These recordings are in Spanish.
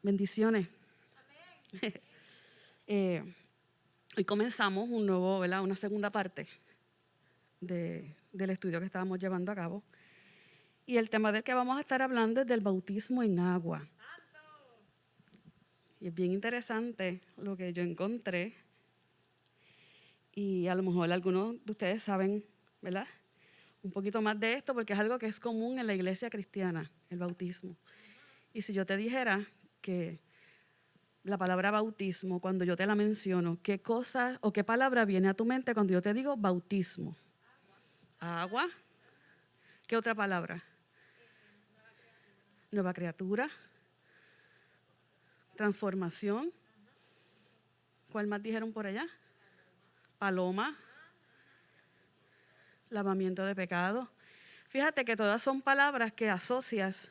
Bendiciones. Hoy comenzamos un nuevo, ¿verdad? Una segunda parte del estudio que estábamos llevando a cabo. Y el tema del que vamos a estar hablando es del bautismo en agua. Y es bien interesante lo que yo encontré. Y a lo mejor algunos de ustedes saben, ¿verdad?, un poquito más de esto, porque es algo que es común en la iglesia cristiana, el bautismo. Y si yo te dijera que la palabra bautismo, cuando yo te la menciono, ¿qué cosa o qué palabra viene a tu mente cuando yo te digo bautismo? Agua. ¿Qué otra palabra? Nueva criatura. Transformación. ¿Cuál más dijeron por allá? Paloma. Lavamiento de pecado. Fíjate que todas son palabras que asocias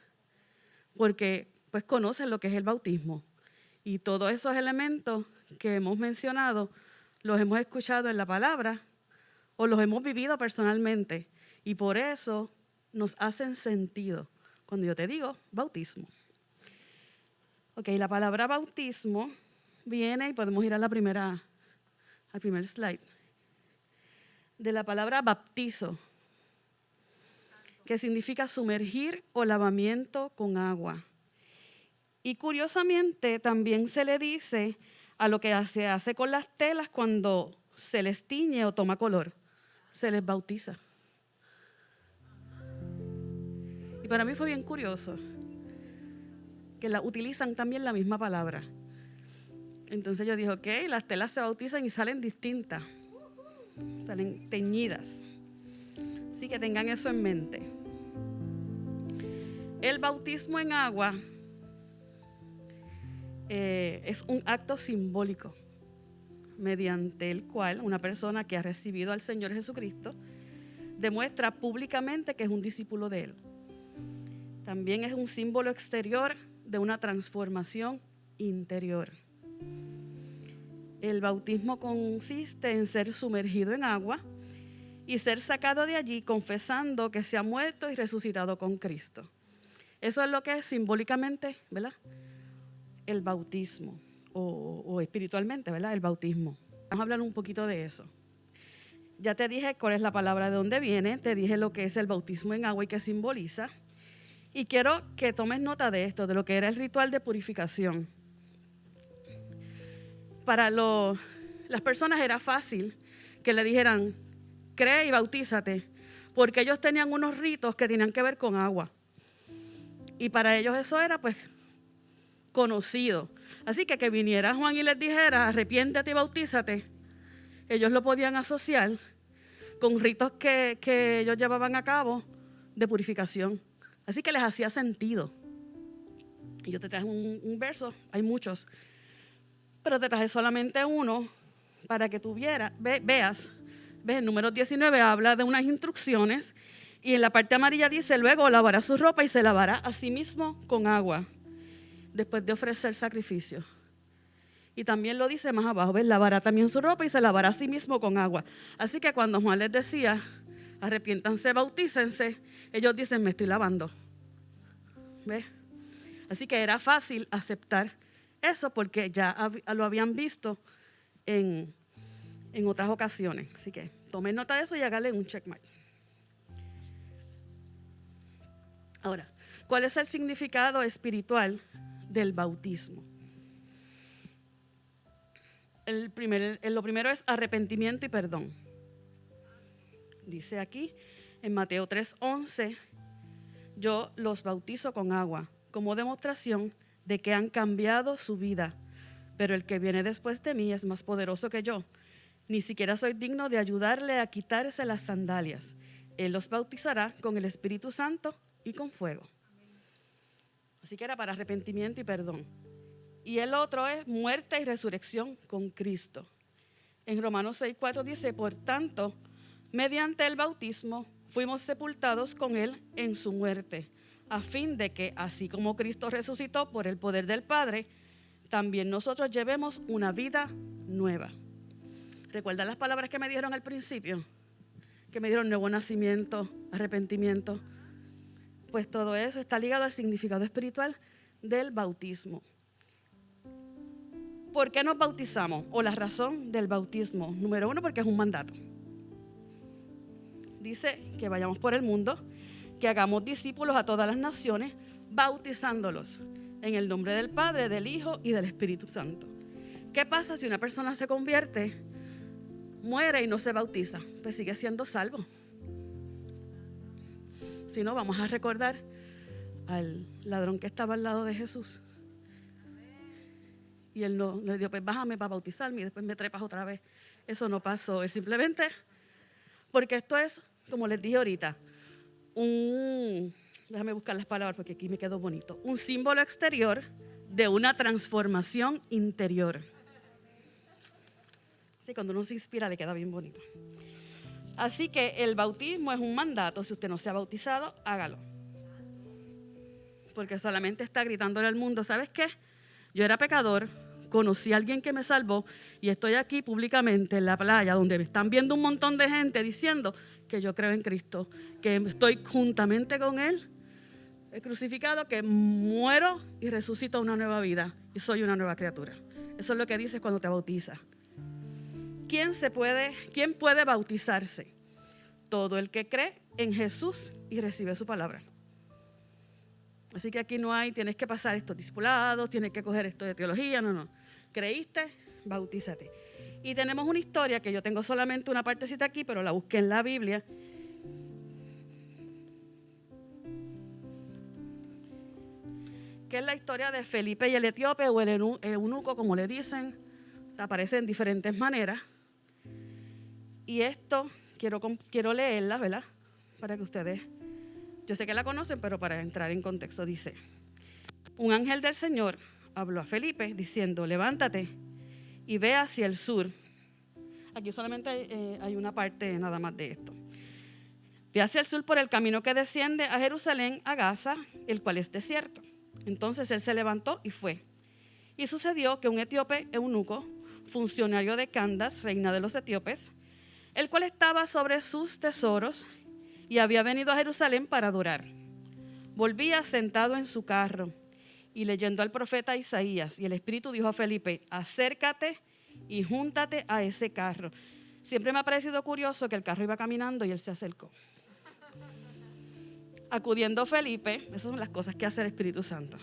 porque pues conoces lo que es el bautismo. Y todos esos elementos que hemos mencionado los hemos escuchado en la palabra o los hemos vivido personalmente. Y por eso nos hacen sentido cuando yo te digo bautismo. Ok, la palabra bautismo viene, y podemos ir a al primer slide, de la palabra baptizo, que significa sumergir o lavamiento con agua. Y curiosamente también se le dice a lo que se hace con las telas cuando se les tiñe o toma color, se les bautiza. Y para mí fue bien curioso que utilizan también la misma palabra. Entonces yo dije, ok, las telas se bautizan y salen distintas, salen teñidas. Así que tengan eso en mente. El bautismo en agua es un acto simbólico mediante el cual una persona que ha recibido al Señor Jesucristo demuestra públicamente que es un discípulo de Él. También es un símbolo exterior de una transformación interior. El bautismo consiste en ser sumergido en agua y ser sacado de allí confesando que se ha muerto y resucitado con Cristo. Eso es lo que es simbólicamente, ¿verdad?, el bautismo, o espiritualmente, ¿verdad?, el bautismo. Vamos a hablar un poquito de eso. Ya te dije cuál es la palabra, de dónde viene, te dije lo que es el bautismo en agua y qué simboliza. Y quiero que tomes nota de esto, de lo que era el ritual de purificación. Para las personas era fácil que le dijeran, cree y bautízate, porque ellos tenían unos ritos que tenían que ver con agua. Y para ellos eso era pues conocido. Así que viniera Juan y les dijera, arrepiéntete y bautízate, ellos lo podían asociar con ritos que ellos llevaban a cabo de purificación. Así que les hacía sentido. Y yo te traje un verso, hay muchos, pero te traje solamente uno para que tú veas. ¿Ves? En Números 19 habla de unas instrucciones y en la parte amarilla dice, luego lavará su ropa y se lavará a sí mismo con agua, después de ofrecer sacrificio. Y también lo dice más abajo, ¿ves? Lavará también su ropa y se lavará a sí mismo con agua. Así que cuando Juan les decía, arrepiéntanse, bautícense, ellos dicen, me estoy lavando. ¿Ves? Así que era fácil aceptar eso porque ya lo habían visto en otras ocasiones. Así que tomen nota de eso y háganle un checkmark. Ahora, ¿cuál es el significado espiritual del bautismo? Lo primero es arrepentimiento y perdón. Dice aquí en Mateo 3:11, yo los bautizo con agua como demostración de que han cambiado su vida, pero el que viene después de mí es más poderoso que yo. Ni siquiera soy digno de ayudarle a quitarse las sandalias. Él los bautizará con el Espíritu Santo y con fuego. Así que era para arrepentimiento y perdón. Y el otro es muerte y resurrección con Cristo. En Romanos 6:4 dice, por tanto, mediante el bautismo fuimos sepultados con Él en su muerte, a fin de que, así como Cristo resucitó por el poder del Padre, también nosotros llevemos una vida nueva. ¿Recuerdan las palabras que me dieron al principio? Que me dieron nuevo nacimiento, arrepentimiento. Pues todo eso está ligado al significado espiritual del bautismo. ¿Por qué nos bautizamos? O la razón del bautismo. Número 1, porque es un mandato. Dice que vayamos por el mundo, que hagamos discípulos a todas las naciones, bautizándolos en el nombre del Padre, del Hijo y del Espíritu Santo. ¿Qué pasa si una persona se convierte, muere y no se bautiza? Pues sigue siendo salvo. Si no, vamos a recordar al ladrón que estaba al lado de Jesús. Y él no le dijo, pues bájame para bautizarme y después me trepas otra vez. Eso no pasó. Es simplemente, porque esto es, como les dije ahorita, déjame buscar las palabras porque aquí me quedó bonito, un símbolo exterior de una transformación interior. Sí, cuando uno se inspira le queda bien bonito. Así que el bautismo es un mandato. Si usted no se ha bautizado, hágalo. Porque solamente está gritándole al mundo, ¿sabes qué? Yo era pecador, conocí a alguien que me salvó y estoy aquí públicamente en la playa donde me están viendo un montón de gente diciendo que yo creo en Cristo, que estoy juntamente con Él, crucificado, que muero y resucito a una nueva vida y soy una nueva criatura. Eso es lo que dices cuando te bautizas. ¿Quién puede bautizarse? Todo el que cree en Jesús y recibe su palabra. Así que aquí no hay, tienes que pasar estos discipulados, tienes que coger esto de teología, no. Creíste, bautízate. Y tenemos una historia que yo tengo solamente una partecita aquí, pero la busqué en la Biblia. Que es la historia de Felipe y el etíope, o el eunuco, como le dicen. Aparece en diferentes maneras. Y esto, quiero leerla, ¿verdad? Para que ustedes, yo sé que la conocen, pero para entrar en contexto, dice: un ángel del Señor habló a Felipe diciendo, levántate y ve hacia el sur. Aquí solamente hay una parte nada más de esto. Ve hacia el sur por el camino que desciende a Jerusalén, a Gaza, el cual es desierto. Entonces él se levantó y fue. Y sucedió que un etíope eunuco, funcionario de Candace, reina de los etíopes, el cual estaba sobre sus tesoros y había venido a Jerusalén para adorar, volvía sentado en su carro y leyendo al profeta Isaías, y el Espíritu dijo a Felipe, acércate y júntate a ese carro. Siempre me ha parecido curioso que el carro iba caminando y él se acercó. Acudiendo Felipe, esas son las cosas que hace el Espíritu Santo.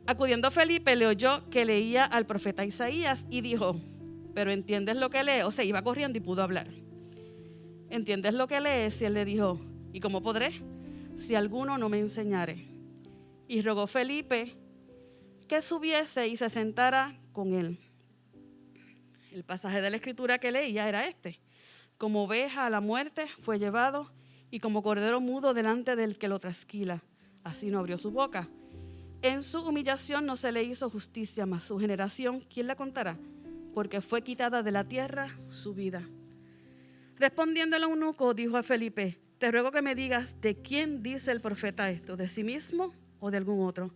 Acudiendo Felipe, le oyó que leía al profeta Isaías y dijo, pero ¿entiendes lo que lee? O sea, iba corriendo y pudo hablar. ¿Entiendes lo que lees? Y él le dijo, ¿y cómo podré? Si alguno no me enseñare. Y rogó Felipe que subiese y se sentara con él. El pasaje de la Escritura que leía era este: como oveja a la muerte fue llevado, y como cordero mudo delante del que lo trasquila, así no abrió su boca. En su humillación no se le hizo justicia, mas su generación, ¿quién la contará? Porque fue quitada de la tierra su vida. Respondiendo el eunuco, dijo a Felipe, te ruego que me digas de quién dice el profeta esto, de sí mismo o de algún otro.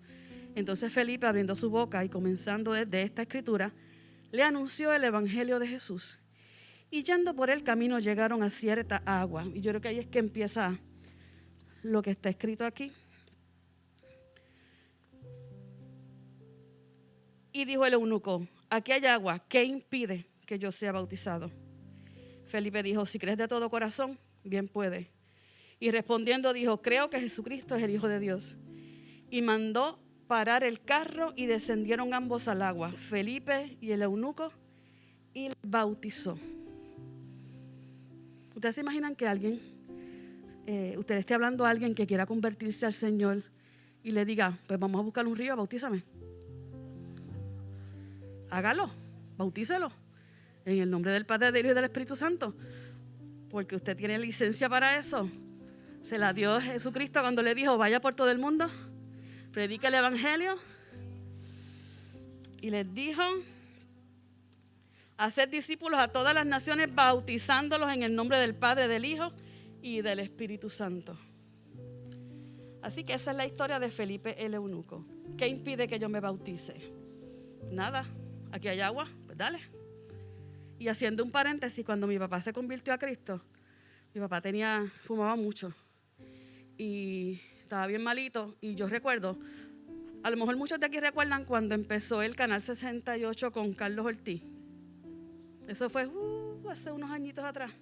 Entonces Felipe, abriendo su boca y comenzando desde esta escritura, le anunció el evangelio de Jesús. Y yendo por el camino llegaron a cierta agua. Y yo creo que ahí es que empieza lo que está escrito aquí. Y dijo el eunuco, aquí hay agua, ¿qué impide que yo sea bautizado? Felipe dijo, si crees de todo corazón, bien puede. Y respondiendo dijo, creo que Jesucristo es el Hijo de Dios. Y mandó parar el carro y descendieron ambos al agua, Felipe y el eunuco, y bautizó. ¿Ustedes se imaginan que alguien, usted esté hablando a alguien que quiera convertirse al Señor y le diga, pues vamos a buscar un río, bautízame? Hágalo, bautícelo en el nombre del Padre, del Hijo y del Espíritu Santo, porque usted tiene licencia para eso. Se la dio Jesucristo cuando le dijo, vaya por todo el mundo, predica el evangelio, y les dijo, hacer discípulos a todas las naciones, bautizándolos en el nombre del Padre, del Hijo y del Espíritu Santo. Así que esa es la historia de Felipe el eunuco. ¿Qué impide que yo me bautice? Nada, aquí hay agua, pues dale. Y haciendo un paréntesis, cuando mi papá se convirtió a Cristo, mi papá fumaba mucho y estaba bien malito, y yo recuerdo, A lo mejor muchos de aquí recuerdan cuando empezó el Canal 68 con Carlos Ortiz. Eso fue hace unos añitos atrás.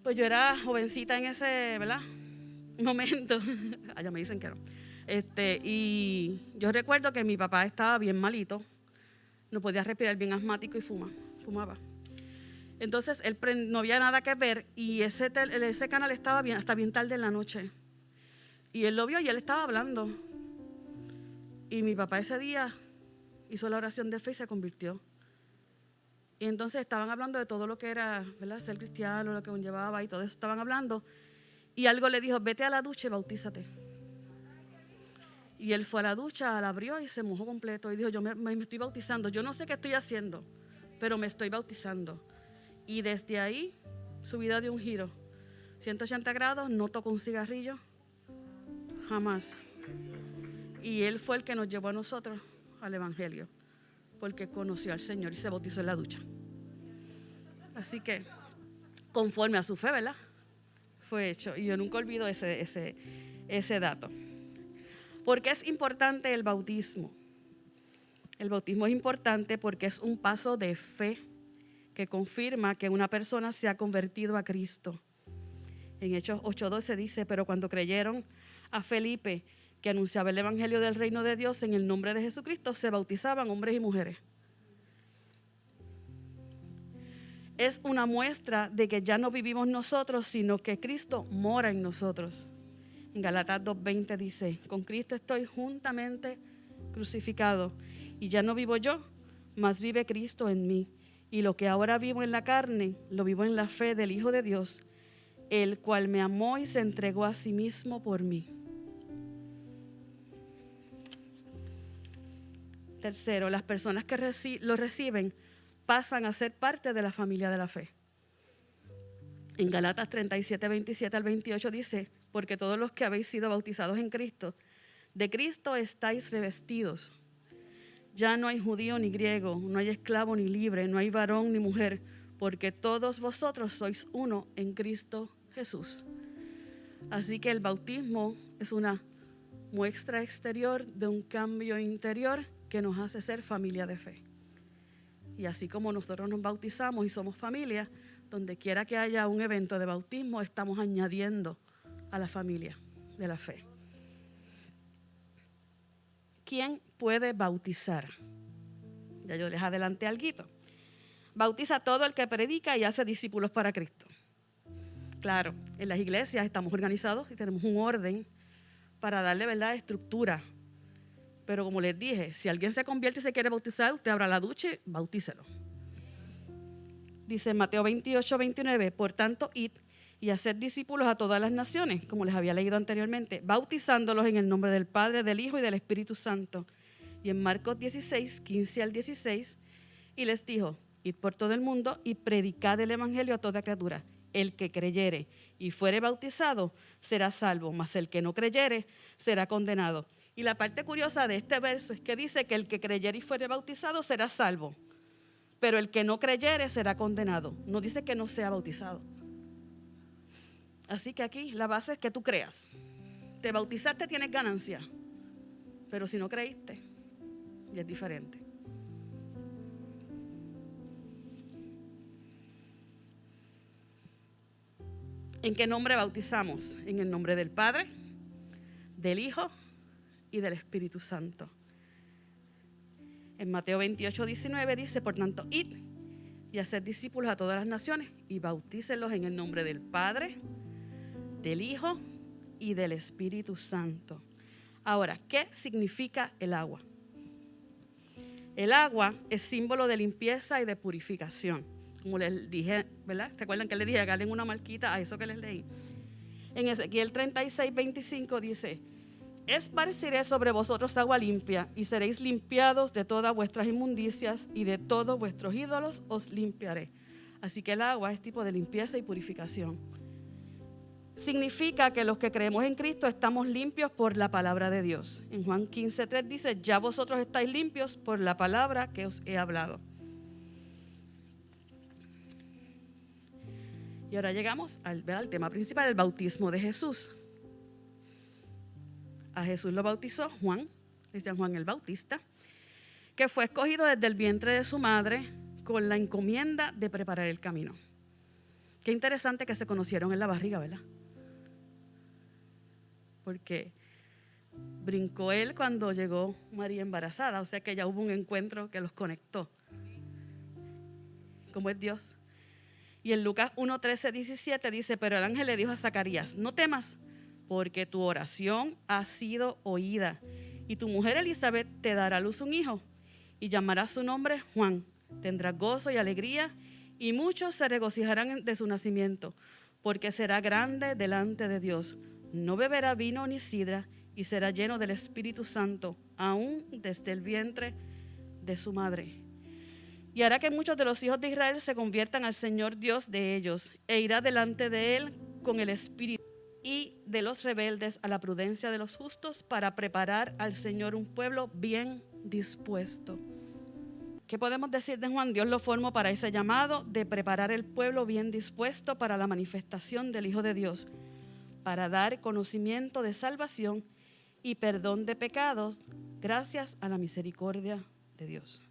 Pues yo era jovencita en ese, ¿verdad?, momento. Allá me dicen que no. Y yo recuerdo que mi papá estaba bien malito, no podía respirar, bien asmático y fumaba. Entonces él no había nada que ver y ese canal estaba bien, hasta bien tarde en la noche. Y él lo vio y él estaba hablando. Y mi papá ese día hizo la oración de fe y se convirtió. Y entonces estaban hablando de todo lo que era, ¿verdad?, ser cristiano, lo que conllevaba y todo eso estaban hablando. Y algo le dijo, vete a la ducha y bautízate. Y él fue a la ducha, la abrió y se mojó completo. Y dijo, yo me estoy bautizando. Yo no sé qué estoy haciendo, pero me estoy bautizando. Y desde ahí su vida dio un giro. 180 grados, no tocó un cigarrillo, jamás. Y él fue el que nos llevó a nosotros al Evangelio, porque conoció al Señor y se bautizó en la ducha. Así que, conforme a su fe, ¿verdad?, fue hecho. Y yo nunca olvido ese dato. ¿Por qué es importante el bautismo? El bautismo es importante porque es un paso de fe que confirma que una persona se ha convertido a Cristo. En Hechos 8:12 dice, pero cuando creyeron a Felipe, que anunciaba el evangelio del reino de Dios en el nombre de Jesucristo, se bautizaban hombres y mujeres. Es una muestra de que ya no vivimos nosotros, sino que Cristo mora en nosotros. En Gálatas 2:20 dice, con Cristo estoy juntamente crucificado, y ya no vivo yo, mas vive Cristo en mí. Y lo que ahora vivo en la carne, lo vivo en la fe del Hijo de Dios, el cual me amó y se entregó a sí mismo por mí. Tercero, las personas que lo reciben pasan a ser parte de la familia de la fe. En Gálatas 37:27 al 28 dice, porque todos los que habéis sido bautizados en Cristo, de Cristo estáis revestidos. Ya no hay judío ni griego, no hay esclavo ni libre, no hay varón ni mujer, porque todos vosotros sois uno en Cristo Jesús. Así que el bautismo es una muestra exterior de un cambio interior que nos hace ser familia de fe. Y así como nosotros nos bautizamos y somos familia, donde quiera que haya un evento de bautismo, estamos añadiendo a la familia de la fe. ¿Quién puede bautizar? Ya yo les adelanté alguito. Bautiza a todo el que predica y hace discípulos para Cristo. Claro, en las iglesias estamos organizados y tenemos un orden para darle, ¿verdad?, estructura. Pero como les dije, si alguien se convierte y se quiere bautizar, usted abra la ducha y bautícelo. Dice Mateo 28:29, por tanto, id y haced discípulos a todas las naciones, como les había leído anteriormente, bautizándolos en el nombre del Padre, del Hijo y del Espíritu Santo. Y en Marcos 16:15 al 16, y les dijo, id por todo el mundo y predicad el evangelio a toda criatura. El que creyere y fuere bautizado será salvo, mas el que no creyere será condenado. Y la parte curiosa de este verso es que dice que el que creyere y fuere bautizado será salvo, pero el que no creyere será condenado. No dice que no sea bautizado. Así que aquí la base es que tú creas. Te bautizaste, tienes ganancia, pero si no creíste, ya es diferente. ¿En qué nombre bautizamos? En el nombre del Padre, del Hijo y del Espíritu Santo. En Mateo 28:19 dice, por tanto, id y haced discípulos a todas las naciones y bautícenlos en el nombre del Padre, del Hijo y del Espíritu Santo. Ahora, ¿qué significa el agua? El agua es símbolo de limpieza y de purificación. Como les dije, ¿verdad? ¿Se acuerdan que les dije? Agarren una marquita a eso que les leí. En Ezequiel 36:25 dice, esparciré sobre vosotros agua limpia y seréis limpiados de todas vuestras inmundicias y de todos vuestros ídolos os limpiaré. Así que el agua es tipo de limpieza y purificación. Significa que los que creemos en Cristo estamos limpios por la palabra de Dios. En Juan 15:3 dice, ya vosotros estáis limpios por la palabra que os he hablado. Y ahora llegamos al tema principal, el bautismo de Jesús. A Jesús lo bautizó Juan, Cristian Juan el Bautista, que fue escogido desde el vientre de su madre con la encomienda de preparar el camino. Qué interesante que se conocieron en la barriga, ¿verdad? Porque brincó él cuando llegó María embarazada, o sea que ya hubo un encuentro que los conectó. ¿Cómo es Dios? Y en Lucas 1:13-17 dice, pero el ángel le dijo a Zacarías, no temas, porque tu oración ha sido oída, y tu mujer Elizabeth te dará a luz un hijo, y llamará su nombre Juan. Tendrá gozo y alegría, y muchos se regocijarán de su nacimiento, porque será grande delante de Dios. No beberá vino ni sidra, y será lleno del Espíritu Santo, aún desde el vientre de su madre. Y hará que muchos de los hijos de Israel se conviertan al Señor Dios de ellos, e irá delante de él con el Espíritu y de los rebeldes a la prudencia de los justos, para preparar al Señor un pueblo bien dispuesto. ¿Qué podemos decir de Juan? Dios lo formó para ese llamado de preparar el pueblo bien dispuesto para la manifestación del Hijo de Dios, para dar conocimiento de salvación y perdón de pecados gracias a la misericordia de Dios.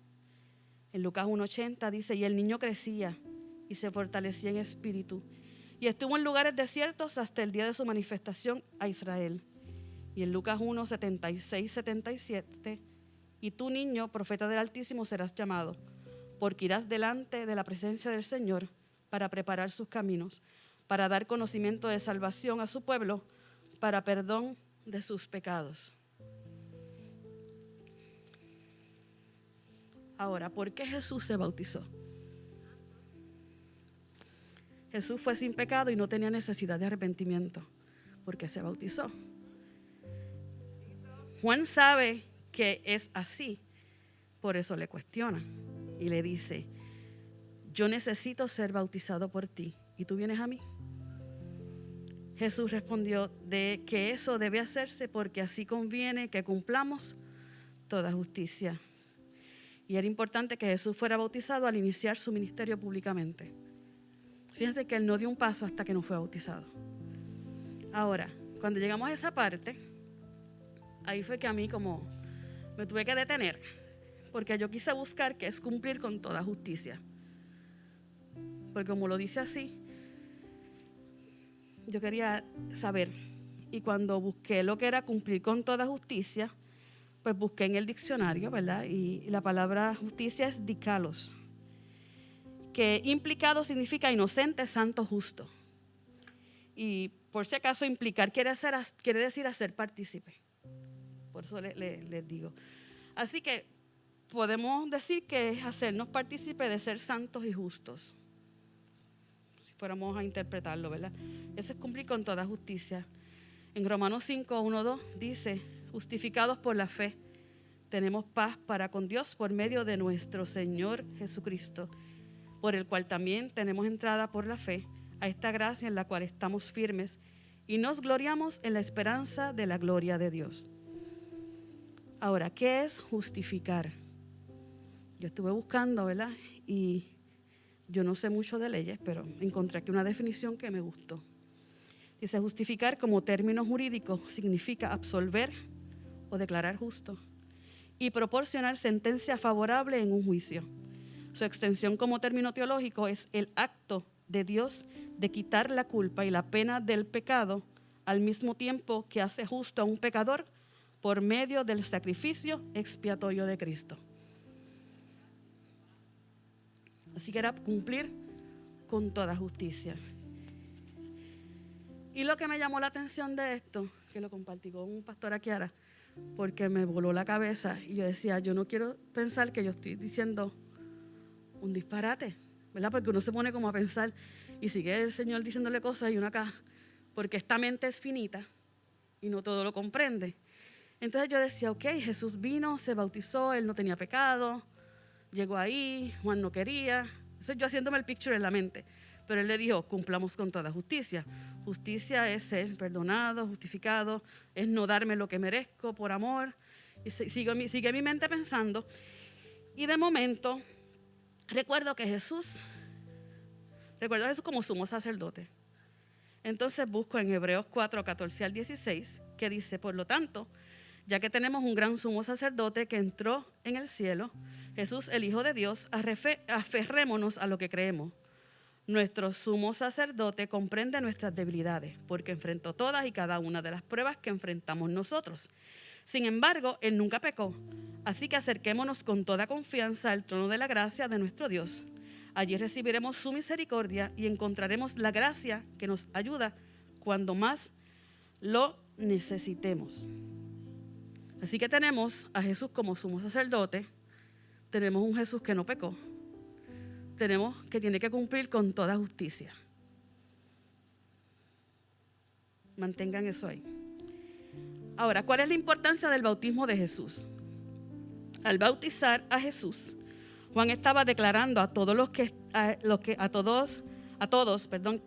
En Lucas 1:80 dice, y el niño crecía y se fortalecía en espíritu, y estuvo en lugares desiertos hasta el día de su manifestación a Israel. Y en Lucas 1:76-77, y tú, niño, profeta del Altísimo, serás llamado, porque irás delante de la presencia del Señor para preparar sus caminos, para dar conocimiento de salvación a su pueblo, para perdón de sus pecados. Ahora, ¿por qué Jesús se bautizó? Jesús fue sin pecado y no tenía necesidad de arrepentimiento. ¿Por qué se bautizó? Juan sabe que es así, por eso le cuestiona y le dice, yo necesito ser bautizado por ti y tú vienes a mí. Jesús respondió de que eso debe hacerse porque así conviene que cumplamos toda justicia. Y era importante que Jesús fuera bautizado al iniciar su ministerio públicamente. Fíjense que él no dio un paso hasta que no fue bautizado. Ahora, cuando llegamos a esa parte, ahí fue que a mí como me tuve que detener, porque yo quise buscar qué es cumplir con toda justicia. Porque como lo dice así, yo quería saber. Y cuando busqué lo que era cumplir con toda justicia, pues busqué en el diccionario, ¿verdad? Y la palabra justicia es dikalos, que implicado significa inocente, santo, justo. Y por si acaso implicar quiere decir hacer partícipe. Por eso les digo. Así que podemos decir que es hacernos partícipe de ser santos y justos. Si fuéramos a interpretarlo, ¿verdad? Eso es cumplir con toda justicia. En Romanos 5:1-2 dice, justificados por la fe, tenemos paz para con Dios por medio de nuestro Señor Jesucristo, por el cual también tenemos entrada por la fe a esta gracia en la cual estamos firmes y nos gloriamos en la esperanza de la gloria de Dios. Ahora, ¿qué es justificar? Yo estuve buscando, ¿verdad? Y yo no sé mucho de leyes, pero encontré aquí una definición que me gustó. Dice, justificar como término jurídico significa absolver o declarar justo y proporcionar sentencia favorable en un juicio. Su extensión como término teológico es el acto de Dios de quitar la culpa y la pena del pecado al mismo tiempo que hace justo a un pecador por medio del sacrificio expiatorio de Cristo. Así que era cumplir con toda justicia. Y lo que me llamó la atención de esto, que lo compartí con un pastor aquí ahora, porque me voló la cabeza y yo decía, yo no quiero pensar que yo estoy diciendo un disparate, ¿verdad? Porque uno se pone como a pensar y sigue el Señor diciéndole cosas y uno acá, porque esta mente es finita y no todo lo comprende. Entonces yo decía, ok, Jesús vino, se bautizó, él no tenía pecado, llegó ahí, Juan no quería. Eso yo haciéndome el picture en la mente. Pero él le dijo, cumplamos con toda justicia. Justicia es ser perdonado, justificado, es no darme lo que merezco por amor. Y sigue mi mente pensando. Y de momento, recuerdo a Jesús como sumo sacerdote. Entonces busco en Hebreos 4:14-16, que dice, por lo tanto, Ya que tenemos un gran sumo sacerdote que entró en el cielo, Jesús, el Hijo de Dios, aferrémonos a lo que creemos. Nuestro sumo sacerdote comprende nuestras debilidades, porque enfrentó todas y cada una de las pruebas que enfrentamos nosotros. Sin embargo, Él nunca pecó, así que acerquémonos con toda confianza al trono de la gracia de nuestro Dios. Allí recibiremos su misericordia y encontraremos la gracia que nos ayuda cuando más lo necesitemos. Así que tenemos a Jesús como sumo sacerdote, tenemos un Jesús que no pecó, tenemos que tiene que cumplir con toda justicia. Mantengan eso ahí. Ahora, ¿cuál es la importancia del bautismo de Jesús? Al bautizar a Jesús, Juan estaba declarando a todos que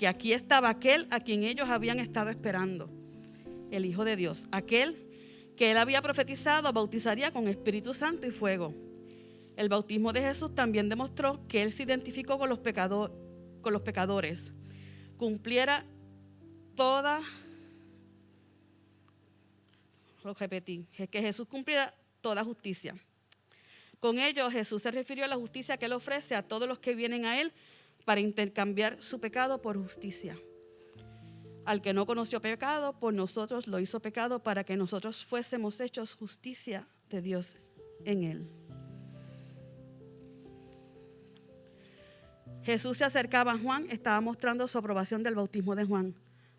aquí estaba aquel a quien ellos habían estado esperando, el Hijo de Dios, aquel que él había profetizado bautizaría con Espíritu Santo y fuego. El bautismo de Jesús también demostró que él se identificó con los pecadores, cumpliera toda, que Jesús cumpliera toda justicia. Con ello, Jesús se refirió a la justicia que él ofrece a todos los que vienen a él para intercambiar su pecado por justicia. Al que no conoció pecado, por nosotros lo hizo pecado para que nosotros fuésemos hechos justicia de Dios en él. Jesús se acercaba a Juan, estaba mostrando su aprobación del bautismo de Juan,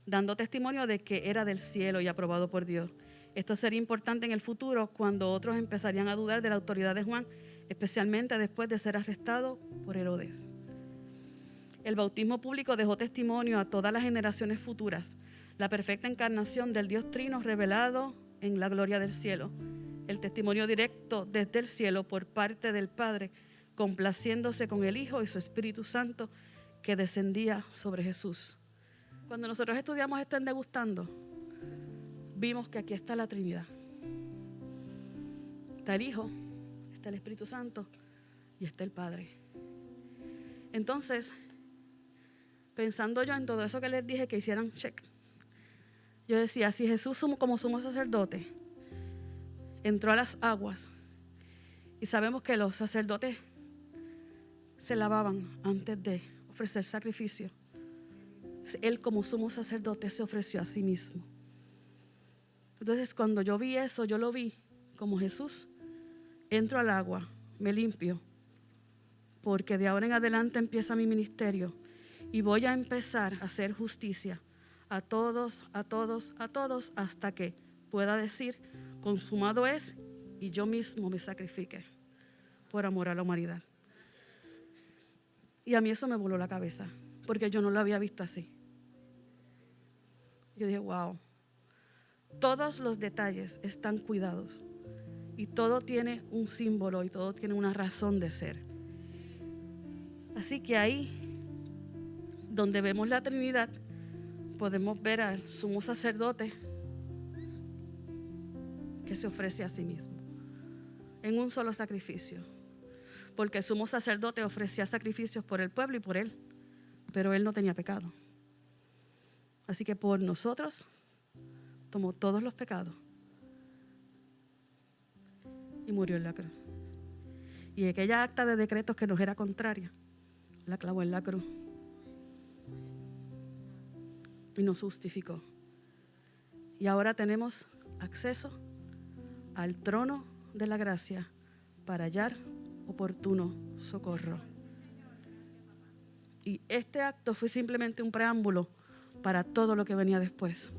dando testimonio de que era del cielo y aprobado por Dios. Esto sería importante en el futuro cuando otros empezarían a dudar de la autoridad de Juan, especialmente después de ser arrestado por Herodes. El bautismo público dejó testimonio a todas las generaciones futuras, la perfecta encarnación del Dios Trino revelado en la gloria del cielo, el testimonio directo desde el cielo por parte del Padre, complaciéndose con el Hijo y su Espíritu Santo que descendía sobre Jesús. Cuando nosotros estudiamos esto en Degustando, vimos que aquí está la Trinidad. Está el Hijo, está el Espíritu Santo y está el Padre. Entonces, pensando yo en todo eso que les dije que hicieran check, yo decía, si Jesús como sumo sacerdote entró a las aguas y sabemos que los sacerdotes se lavaban antes de ofrecer sacrificio, Él como sumo sacerdote se ofreció a sí mismo. Entonces cuando yo vi eso, yo lo vi como Jesús. Entro al agua, me limpio, porque de ahora en adelante empieza mi ministerio y voy a empezar a hacer justicia a todos, hasta que pueda decir, consumado es, y yo mismo me sacrifique por amor a la humanidad. Y a mí eso me voló la cabeza, porque yo no lo había visto así. Yo dije, wow, todos los detalles están cuidados y todo tiene un símbolo y todo tiene una razón de ser. Así que ahí, donde vemos la Trinidad, podemos ver al sumo sacerdote que se ofrece a sí mismo en un solo sacrificio, porque el sumo sacerdote ofrecía sacrificios por el pueblo y por él, pero él no tenía pecado. Así que por nosotros tomó todos los pecados y murió en la cruz. Y aquella acta de decretos que nos era contraria, la clavó en la cruz y nos justificó. Y ahora tenemos acceso al trono de la gracia para hallar oportuno socorro. Y este acto fue simplemente un preámbulo para todo lo que venía después.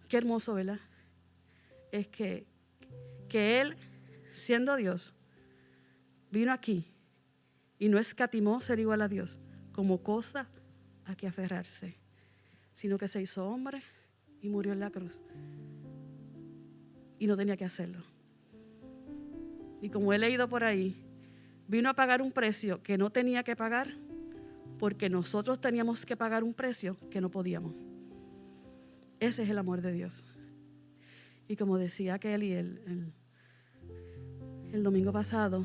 Qué hermoso, ¿verdad? Es que Él, siendo Dios, vino aquí y no escatimó ser igual a Dios como cosa a que aferrarse, sino que se hizo hombre y murió en la cruz. Y no tenía que hacerlo. Y como he leído por ahí, vino a pagar un precio que no tenía que pagar porque nosotros teníamos que pagar un precio que no podíamos. Ese es el amor de Dios. Y como decía Kelly el domingo pasado,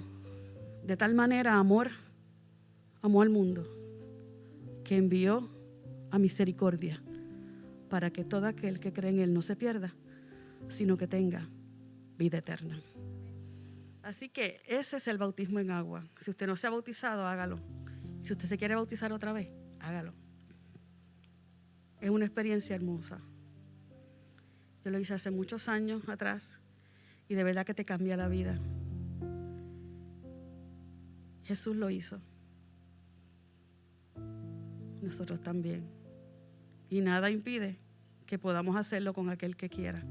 de tal manera amó al mundo que envió a misericordia para que todo aquel que cree en Él no se pierda, sino que tenga vida eterna. Así que ese es el bautismo en agua. Si usted no se ha bautizado, hágalo. Si usted se quiere bautizar otra vez, hágalo. Es una experiencia hermosa. Yo lo hice hace muchos años atrás y de verdad que te cambia la vida. Jesús lo hizo. Nosotros también. Y nada impide que podamos hacerlo con aquel que quiera.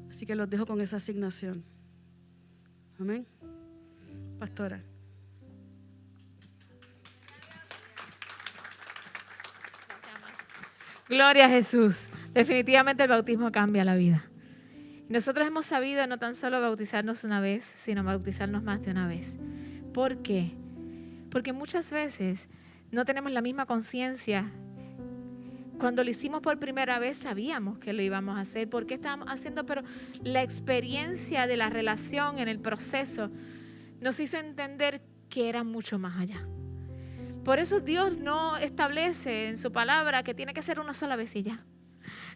Así que los dejo con esa asignación. Amén. Pastora. Gloria a Jesús. Definitivamente el bautismo cambia la vida. Nosotros hemos sabido no tan solo bautizarnos una vez, sino bautizarnos más de una vez. ¿Por qué? Porque muchas veces no tenemos la misma conciencia. Cuando lo hicimos por primera vez sabíamos que lo íbamos a hacer, por qué estábamos haciendo, pero la experiencia de la relación en el proceso nos hizo entender que era mucho más allá. Por eso Dios no establece en su palabra que tiene que ser una sola vez y ya.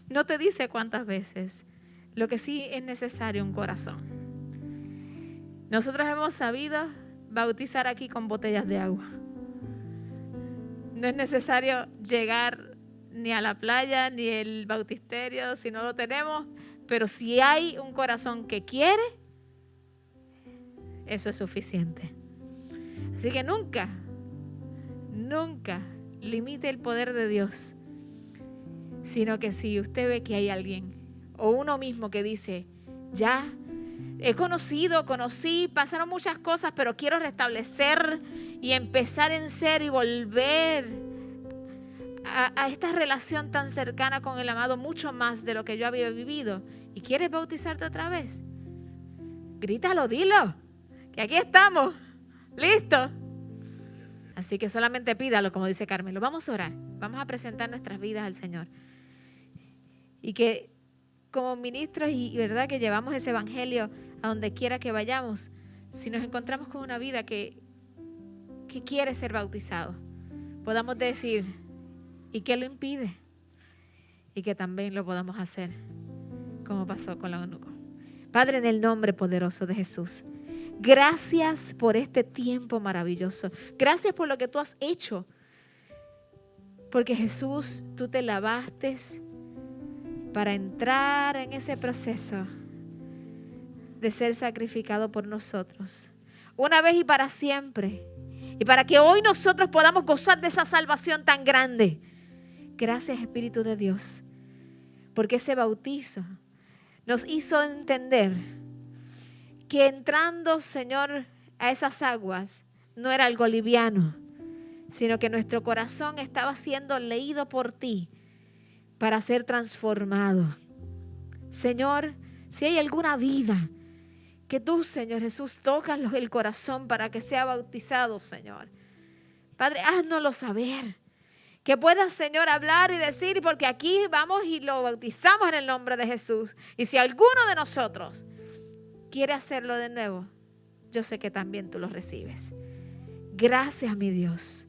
No te dice cuántas veces. Lo que sí es necesario, un corazón. Nosotros hemos sabido bautizar aquí con botellas de agua. No es necesario llegar ni a la playa, ni el bautisterio, si no lo tenemos. Pero si hay un corazón que quiere, eso es suficiente. Así que nunca limite el poder de Dios, sino que si usted ve que hay alguien o uno mismo que dice, ya conocí, pasaron muchas cosas, pero quiero restablecer y empezar en serio y volver a esta relación tan cercana con el amado, mucho más de lo que yo había vivido, y quieres bautizarte otra vez, grítalo, dilo, que aquí estamos, listos. Así que solamente pídalo, como dice Carmelo. Vamos a orar, vamos a presentar nuestras vidas al Señor. Y que como ministros y verdad que llevamos ese evangelio a donde quiera que vayamos, si nos encontramos con una vida que quiere ser bautizado, podamos decir, ¿y qué lo impide? Y que también lo podamos hacer, como pasó con la eunuco. Padre, en el nombre poderoso de Jesús, gracias por este tiempo maravilloso. Gracias por lo que tú has hecho. Porque Jesús, tú te lavaste para entrar en ese proceso de ser sacrificado por nosotros. Una vez y para siempre. Y para que hoy nosotros podamos gozar de esa salvación tan grande. Gracias, Espíritu de Dios. Porque ese bautizo nos hizo entender que entrando, Señor, a esas aguas no era algo liviano, sino que nuestro corazón estaba siendo leído por ti para ser transformado. Señor, si hay alguna vida que tú, Señor Jesús, tocas el corazón para que sea bautizado, Señor. Padre, háznoslo saber. Que puedas, Señor, hablar y decir, porque aquí vamos y lo bautizamos en el nombre de Jesús. Y si alguno de nosotros quiere hacerlo de nuevo, yo sé que también tú lo recibes. Gracias, mi Dios,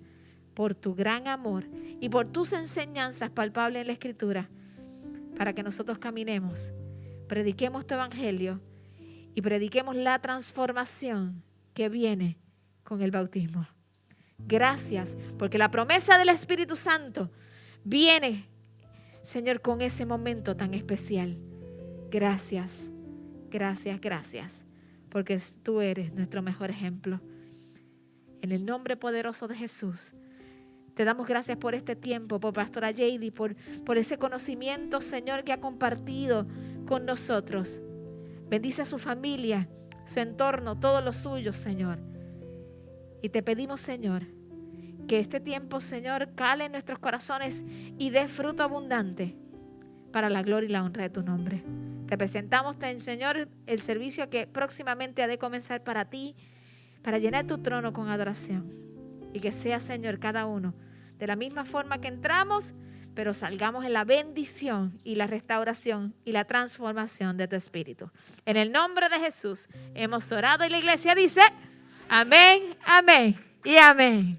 por tu gran amor y por tus enseñanzas palpables en la Escritura, para que nosotros caminemos, prediquemos tu evangelio y prediquemos la transformación que viene con el bautismo. Gracias, porque la promesa del Espíritu Santo viene, Señor, con ese momento tan especial. Gracias. Gracias, gracias, porque tú eres nuestro mejor ejemplo. En el nombre poderoso de Jesús, te damos gracias por este tiempo, por Pastora Jady, por ese conocimiento, Señor, que ha compartido con nosotros. Bendice a su familia, su entorno, todo lo suyo, Señor. Y te pedimos, Señor, que este tiempo, Señor, cale en nuestros corazones y dé fruto abundante para la gloria y la honra de tu nombre. Te presentamos, Señor, el servicio que próximamente ha de comenzar para ti, para llenar tu trono con adoración. Y que sea, Señor, cada uno de la misma forma que entramos, pero salgamos en la bendición y la restauración y la transformación de tu Espíritu. En el nombre de Jesús hemos orado y la iglesia dice, amén, amén y amén.